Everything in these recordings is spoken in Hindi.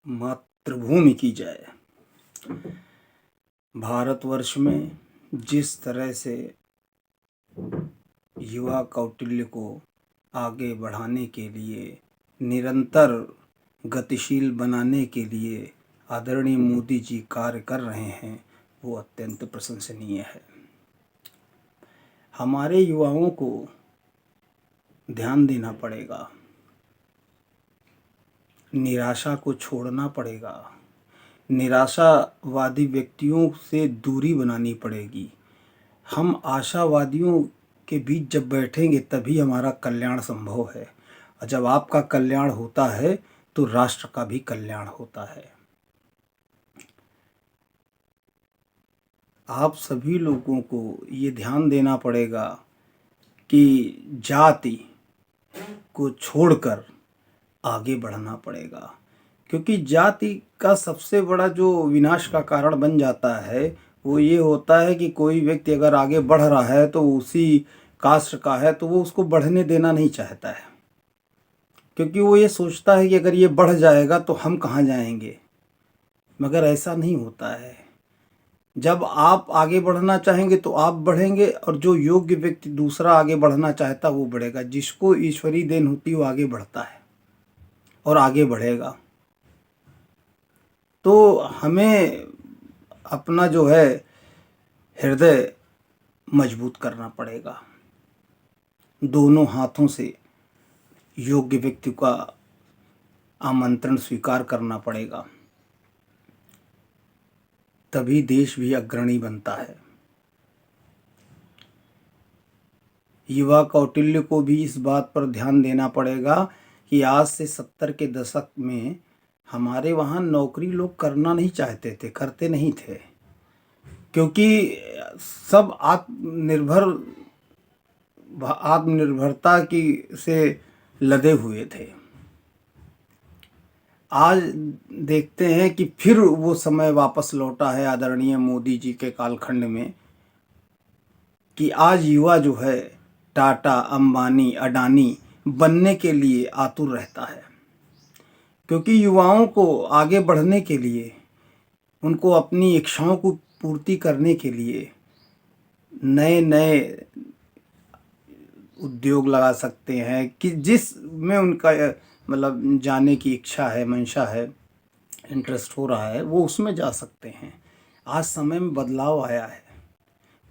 मातृभूमि की जय। भारतवर्ष में जिस तरह से युवा कौटिल्य को आगे बढ़ाने के लिए, निरंतर गतिशील बनाने के लिए आदरणीय मोदी जी कार्य कर रहे हैं, वो अत्यंत प्रशंसनीय है। हमारे युवाओं को ध्यान देना पड़ेगा, निराशा को छोड़ना पड़ेगा, निराशावादी व्यक्तियों से दूरी बनानी पड़ेगी। हम आशावादियों के बीच जब बैठेंगे तभी हमारा कल्याण संभव है, और जब आपका कल्याण होता है तो राष्ट्र का भी कल्याण होता है। आप सभी लोगों को ये ध्यान देना पड़ेगा कि जाति को छोड़कर आगे बढ़ना पड़ेगा, क्योंकि जाति का सबसे बड़ा जो विनाश का कारण बन जाता है वो ये होता है कि कोई व्यक्ति अगर आगे बढ़ रहा है तो उसी कास्ट का है तो वो उसको बढ़ने देना नहीं चाहता है, क्योंकि वो ये सोचता है कि अगर ये बढ़ जाएगा तो हम कहाँ जाएंगे। मगर ऐसा नहीं होता है। जब आप आगे बढ़ना चाहेंगे तो आप बढ़ेंगे, और जो योग्य व्यक्ति दूसरा आगे बढ़ना चाहता वो बढ़ेगा। जिसको ईश्वरीय देन होती है वो आगे बढ़ता है और आगे बढ़ेगा। तो हमें अपना जो है हृदय मजबूत करना पड़ेगा, दोनों हाथों से योग्य व्यक्ति का आमंत्रण स्वीकार करना पड़ेगा, तभी देश भी अग्रणी बनता है। युवा कौटिल्य को भी इस बात पर ध्यान देना पड़ेगा कि आज से 70 के दशक में हमारे वहाँ नौकरी लोग करना नहीं चाहते थे, करते नहीं थे, क्योंकि सब आत्मनिर्भरता की से लदे हुए थे। आज देखते हैं कि फिर वो समय वापस लौटा है आदरणीय मोदी जी के कालखंड में, कि आज युवा जो है टाटा, अंबानी, अडानी बनने के लिए आतुर रहता है, क्योंकि युवाओं को आगे बढ़ने के लिए, उनको अपनी इच्छाओं को पूर्ति करने के लिए नए नए उद्योग लगा सकते हैं कि जिस में उनका मतलब जाने की इच्छा है, मंशा है, इंटरेस्ट हो रहा है, वो उसमें जा सकते हैं। आज समय में बदलाव आया है,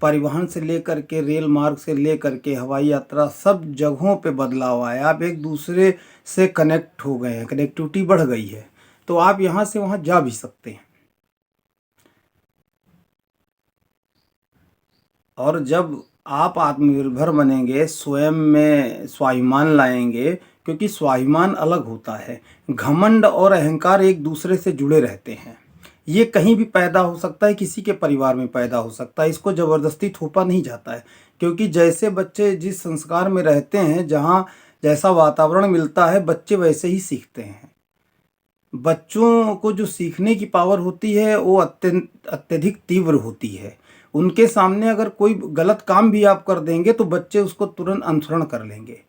परिवहन से लेकर के रेल मार्ग से लेकर के हवाई यात्रा सब जगहों पे बदलाव आया। आप एक दूसरे से कनेक्ट हो गए हैं, कनेक्टिविटी बढ़ गई है, तो आप यहाँ से वहाँ जा भी सकते हैं। और जब आप आत्मनिर्भर बनेंगे, स्वयं में स्वाभिमान लाएंगे, क्योंकि स्वाभिमान अलग होता है, घमंड और अहंकार एक दूसरे से जुड़े रहते हैं। ये कहीं भी पैदा हो सकता है, किसी के परिवार में पैदा हो सकता है, इसको ज़बरदस्ती थोपा नहीं जाता है, क्योंकि जैसे बच्चे जिस संस्कार में रहते हैं, जहाँ जैसा वातावरण मिलता है, बच्चे वैसे ही सीखते हैं। बच्चों को जो सीखने की पावर होती है वो अत्यधिक तीव्र होती है। उनके सामने अगर कोई गलत काम भी आप कर देंगे तो बच्चे उसको तुरंत अनुसरण कर लेंगे।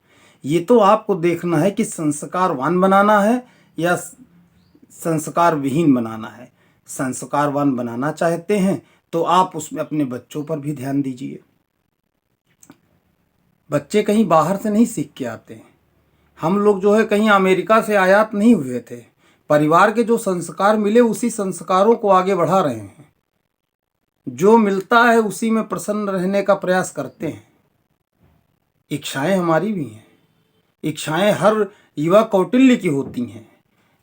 ये तो आपको देखना है कि संस्कारवान बनाना है या संस्कार विहीन बनाना है। संस्कारवान बनाना चाहते हैं तो आप उसमें अपने बच्चों पर भी ध्यान दीजिए। बच्चे कहीं बाहर से नहीं सीख के आते हैं। हम लोग जो है कहीं अमेरिका से आयात नहीं हुए थे। परिवार के जो संस्कार मिले उसी संस्कारों को आगे बढ़ा रहे हैं। जो मिलता है उसी में प्रसन्न रहने का प्रयास करते हैं। इच्छाएं हमारी भी हैं, इच्छाएं हर युवा कौटिल्य की होती हैं,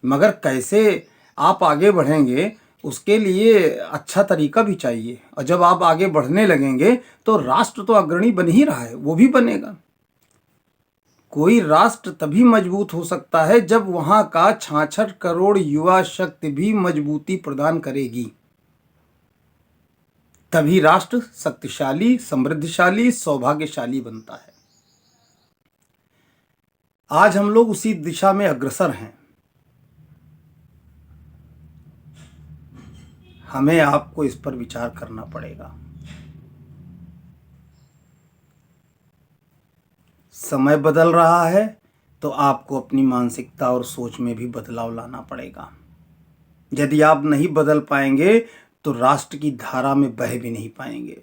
मगर कैसे आप आगे बढ़ेंगे उसके लिए अच्छा तरीका भी चाहिए। और जब आप आगे बढ़ने लगेंगे तो राष्ट्र तो अग्रणी बन ही रहा है, वो भी बनेगा। कोई राष्ट्र तभी मजबूत हो सकता है जब वहां का 66 करोड़ युवा शक्ति भी मजबूती प्रदान करेगी, तभी राष्ट्र शक्तिशाली, समृद्धशाली, सौभाग्यशाली बनता है। आज हम लोग उसी दिशा में अग्रसर हैं। हमें आपको इस पर विचार करना पड़ेगा। समय बदल रहा है तो आपको अपनी मानसिकता और सोच में भी बदलाव लाना पड़ेगा। यदि आप नहीं बदल पाएंगे तो राष्ट्र की धारा में बह भी नहीं पाएंगे।